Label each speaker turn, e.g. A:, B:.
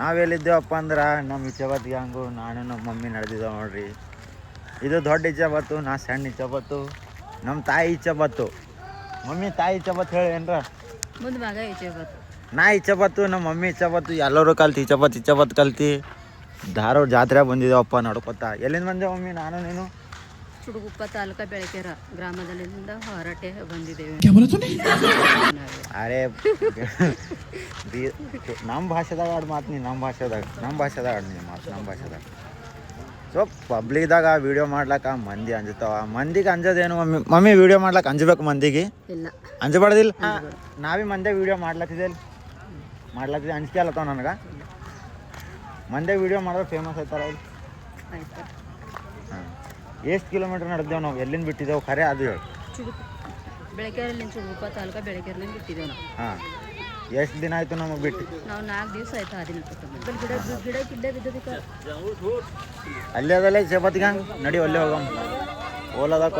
A: ನಾವೆಲ್ಲಿದ್ದೇವಪ್ಪ ಅಂದ್ರೆ ನಮ್ಮ ಇಚ್ಛಾಬತ್ ಗ್ಯಾಂಗು ನಾನು ನಮ್ಮ ಮಮ್ಮಿ ನಡೆದಿದ್ದೇವೆ ನೋಡ್ರಿ. ಇದು ದೊಡ್ಡ ಇಚ್ಛಾಬತ್ತು, ನಾ ಸಣ್ಣ ಇಚ್ಛಾಬತ್ತು, ನಮ್ಮ ತಾಯಿ ಇಚ್ಛಾಬತ್ತು. ಮಮ್ಮಿ ತಾಯಿ ಇಚ್ಛಾಬತ್ತು ಹೇಳಿ ಏನ್ರ.
B: ಮುಂದೆ ಮಗ ಇಚ್ಛಾಬತ್ತು,
A: ನಾ ಇಚ್ಛಾಬತ್ತು, ನಮ್ಮ ಮಮ್ಮಿ ಇಚ್ಛಾಬತ್ತು, ಎಲ್ಲರೂ ಕಲ್ತು ಇಚ್ಛಾಬತ್ತು ಕಲ್ತು ಧಾರವಾಡ ಜಾತ್ರೆ ಬಂದಿದ್ದೇವಪ್ಪ ನಡ್ಕೊತ. ಎಲ್ಲಿಂದ ಬಂದೇವು ಮಮ್ಮಿ ನಾನು ನೀನು?
B: ಚುಡುಗುಪ್ಪ ತಾಲೂಕ ಬೆಳಕೆರ ಗ್ರಾಮದಲ್ಲಿಂದ ಹೊರಟೆ ಬಂದಿದ್ದೇವೆ.
A: ಅರೆ ನಮ್ಮ ಭಾಷೆದಾಗ ಆಡು ಮಾತು ನೀ, ನಮ್ಮ ಭಾಷೆದಾಗ ಆಡು ನೀ ಮಾತು ನಮ್ಮ ಭಾಷೆದಾಗ. ಸೊ ಪಬ್ಲಿಕ್ದಾಗ ವೀಡಿಯೋ ಮಾಡ್ಲಾಕ ಮಂದಿ ಅಂಜತಾವ. ಮಂದಿಗೆ ಅಂಜೋದೇನು ಮಮ್ಮಿ ವೀಡಿಯೋ ಮಾಡ್ಲಾಕ ಅಂಜಬೇಕು ಮಂದಿಗೆ?
B: ಇಲ್ಲ,
A: ಅಂಜಬಾರ್ದಿಲ್ಲ. ನಾವೇ ಮಂದೆ ವೀಡಿಯೋ ಮಾಡ್ಲತ್ತಿದ್ದೆ ಅಂಜಿಕೆ ಅಲ್ಲತ್ತಾವ ನನಗೆ. ಮಂದೆ ವೀಡಿಯೋ ಮಾಡಿದ್ರೆ ಫೇಮಸ್ ಆಯ್ತಾರ ಇಲ್ಲಿ.
B: ಆಯ್ತು.
A: ಹಾಂ, ಎಷ್ಟು ಕಿಲೋಮೀಟ್ರ್ ನಡೆದೇವು ನಾವು? ಎಲ್ಲಿಂದ ಬಿಟ್ಟಿದ್ದೇವೆ ಖರೆ ಅದು ಹೇಳಿ.
B: ಬೆಳಕೆರಲ್ಲಿಂದ ಚುಡುಗುಪ್ಪ ತಾಲೂಕ ಬೆಳಕೆರಲ್ಲಿಂದ ಬಿಟ್ಟಿದ್ದೇವೆ ನಾವು.
A: ಹಾಂ, ಎಷ್ಟು ದಿನ ಆಯಿತು ನಮಗೆ ಬಿಟ್ಟು?
B: ನಾವು 4 ದಿವಸ ಆಯ್ತು. ಗಿಡ ಬಿದ್ದದಕ್ಕೆ
A: ಅಲ್ಲೇ ಅದಲ್ಲ ಚಪಾತಿಗೆ ಹಂಗೆ ನಡಿ ಅಲ್ಲೇ ಹೋಗಮ್ಮ ಓಲದಕ್ಕ.